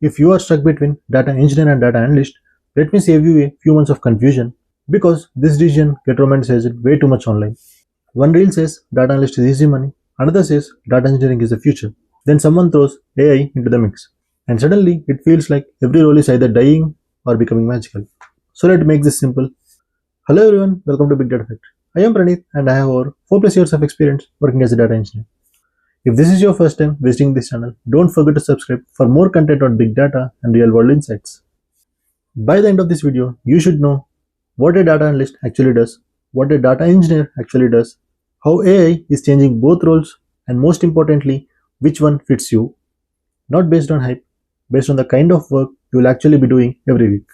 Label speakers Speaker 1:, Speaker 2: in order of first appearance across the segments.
Speaker 1: If you are stuck between data engineer and data analyst, let me save you a few months of confusion because this decision get romanticized way too much online. One reel says data analyst is easy money, another says data engineering is the future. Then someone throws AI into the mix, and suddenly it feels like every role is either dying or becoming magical. So let's make this simple. Hello everyone, welcome to Big Data Fact. I am Pranit and I have over 4 plus years of experience working as a data engineer. If this is your first time visiting this channel, don't forget to subscribe for more content on big data and real world insights. By the end of this video, you should know what a data analyst actually does, what a data engineer actually does, how AI is changing both roles, and most importantly, which one fits you. Not based on hype, based on the kind of work you will actually be doing every week.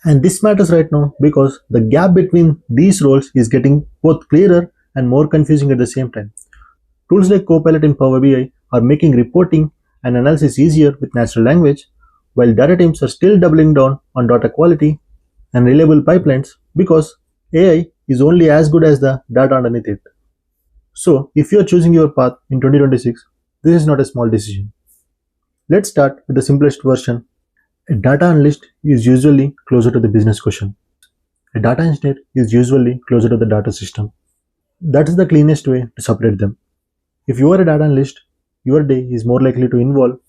Speaker 1: And this matters right now because the gap between these roles is getting both clearer and more confusing at the same time. Tools like Copilot in Power BI are making reporting and analysis easier with natural language, while data teams are still doubling down on data quality and reliable pipelines because AI is only as good as the data underneath it. So, if you are choosing your path in 2026, this is not a small decision. Let's start with the simplest version. A data analyst is usually closer to the business question. A data engineer is usually closer to the data system. That is the cleanest way to separate them. If you are a data analyst, your day is more likely to involve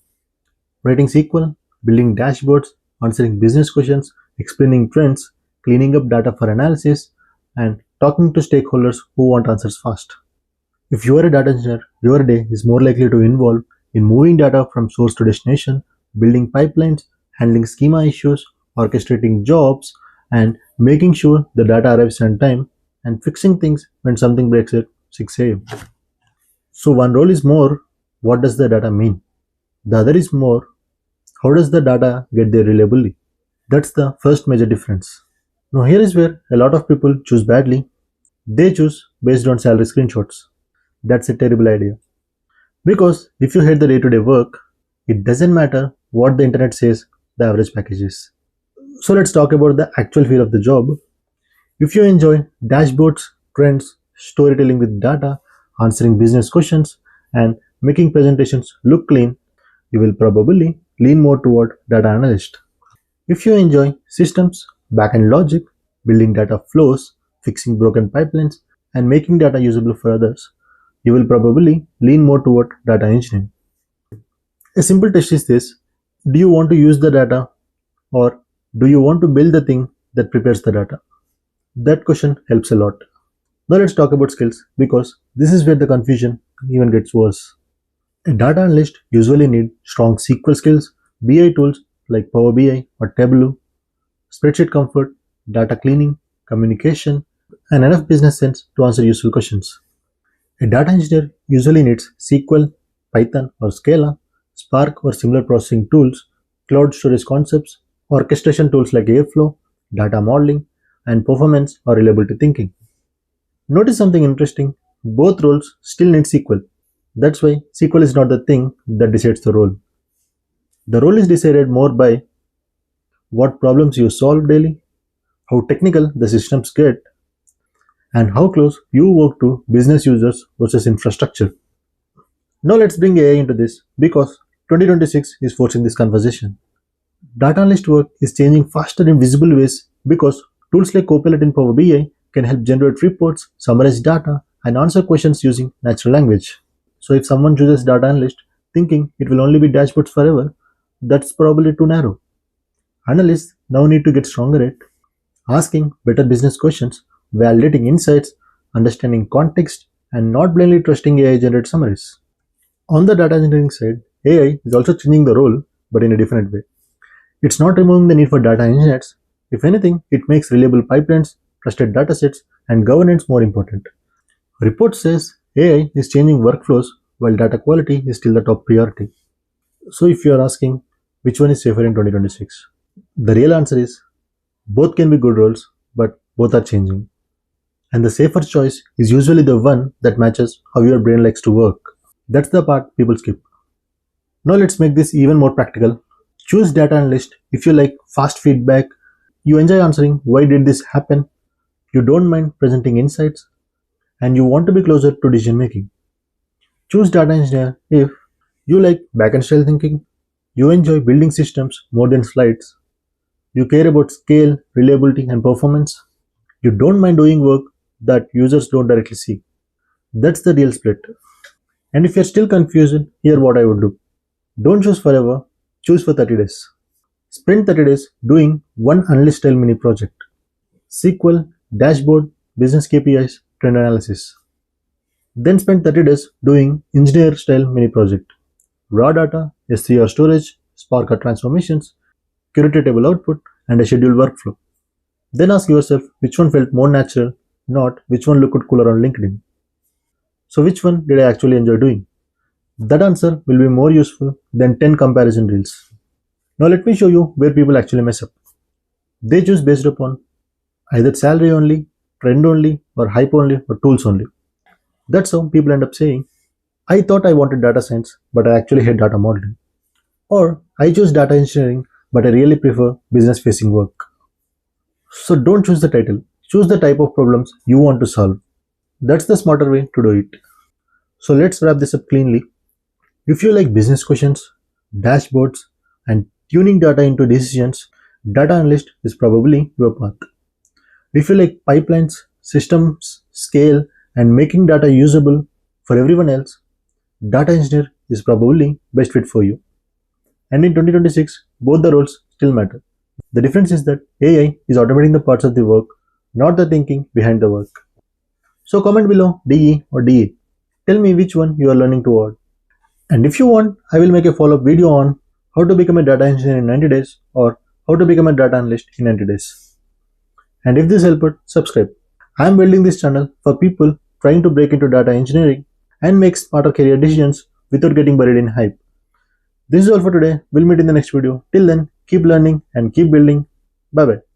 Speaker 1: writing SQL, building dashboards, answering business questions, explaining trends, cleaning up data for analysis, and talking to stakeholders who want answers fast. If you are a data engineer, your day is more likely to involve in moving data from source to destination, building pipelines, handling schema issues, orchestrating jobs, and making sure the data arrives on time, and fixing things when something breaks at 6 a.m. So one role is more, what does the data mean? The other is more, how does the data get there reliably? That's the first major difference. Now here is where a lot of people choose badly. They choose based on salary screenshots. That's a terrible idea. Because if you hate the day-to-day work, it doesn't matter what the internet says the average package is. So let's talk about the actual feel of the job. If you enjoy dashboards, trends, storytelling with data, answering business questions, and making presentations look clean, you will probably lean more toward data analyst. If you enjoy systems, backend logic, building data flows, fixing broken pipelines, and making data usable for others, you will probably lean more toward data engineering. A simple test is this: do you want to use the data or do you want to build the thing that prepares the data? That question helps a lot. Now let's talk about skills because this is where the confusion even gets worse. A data analyst usually needs strong SQL skills, BI tools like Power BI or Tableau, spreadsheet comfort, data cleaning, communication, and enough business sense to answer useful questions. A data engineer usually needs SQL, Python or Scala, Spark or similar processing tools, cloud storage concepts, orchestration tools like Airflow, data modeling, and performance or reliability thinking. Notice something interesting, both roles still need SQL. That's why SQL is not the thing that decides the role. The role is decided more by what problems you solve daily, how technical the systems get, and how close you work to business users versus infrastructure. Now let's bring AI into this because 2026 is forcing this conversation. Data analyst work is changing faster in visible ways because tools like Copilot in Power BI can help generate reports, summarize data, and answer questions using natural language. So if someone chooses data analyst thinking it will only be dashboards forever, that's probably too narrow. Analysts now need to get stronger at asking better business questions, validating insights, understanding context, and not blindly trusting AI generated summaries. On the data engineering side, AI is also changing the role, but in a different way. It's not removing the need for data engineers. If anything, it makes reliable pipelines, trusted datasets, and governance more important. Report says AI is changing workflows while data quality is still the top priority. So if you are asking which one is safer in 2026, the real answer is both can be good roles, but both are changing. And the safer choice is usually the one that matches how your brain likes to work. That's the part people skip. Now let's make this even more practical. Choose data analyst if you like fast feedback, you enjoy answering why did this happen, you don't mind presenting insights, and you want to be closer to decision making. Choose data engineer if you like backend style thinking, You enjoy building systems more than slides. You care about scale, reliability, and performance. You don't mind doing work that users don't directly see. That's the real split. And if you're still confused, here what I would do. Don't choose forever, choose for 30 days. Spend 30 days doing one analyst style mini project. SQL, dashboard, business KPIs, trend analysis. Then spend 30 days doing engineer style mini project. Raw data, S3 storage, Spark transformations, curated table output, and a scheduled workflow. Then ask yourself which one felt more natural, not which one looked cooler on LinkedIn. So which one did I actually enjoy doing? That answer will be more useful than 10 comparison reels. Now let me show you where people actually mess up. They choose based upon either salary only, trend only, or hype only, or tools only. That's how people end up saying, I thought I wanted data science, but I actually hate data modeling. Or I chose data engineering, but I really prefer business facing work. So don't choose the title, choose the type of problems you want to solve. That's the smarter way to do it. So let's wrap this up cleanly. If you like business questions, dashboards, and tuning data into decisions, data analyst is probably your path. If you like pipelines, systems, scale, and making data usable for everyone else, data engineer is probably best fit for you. And in 2026, both the roles still matter. The difference is that AI is automating the parts of the work, not the thinking behind the work. So comment below DE or DA. Tell me which one you are learning toward. And if you want, I will make a follow-up video on how to become a data engineer in 90 days or how to become a data analyst in 90 days. And if this helped, subscribe. I am building this channel for people trying to break into data engineering and make smarter career decisions without getting buried in hype. This is all for today. We'll meet in the next video. Till then, keep learning and keep building. Bye bye.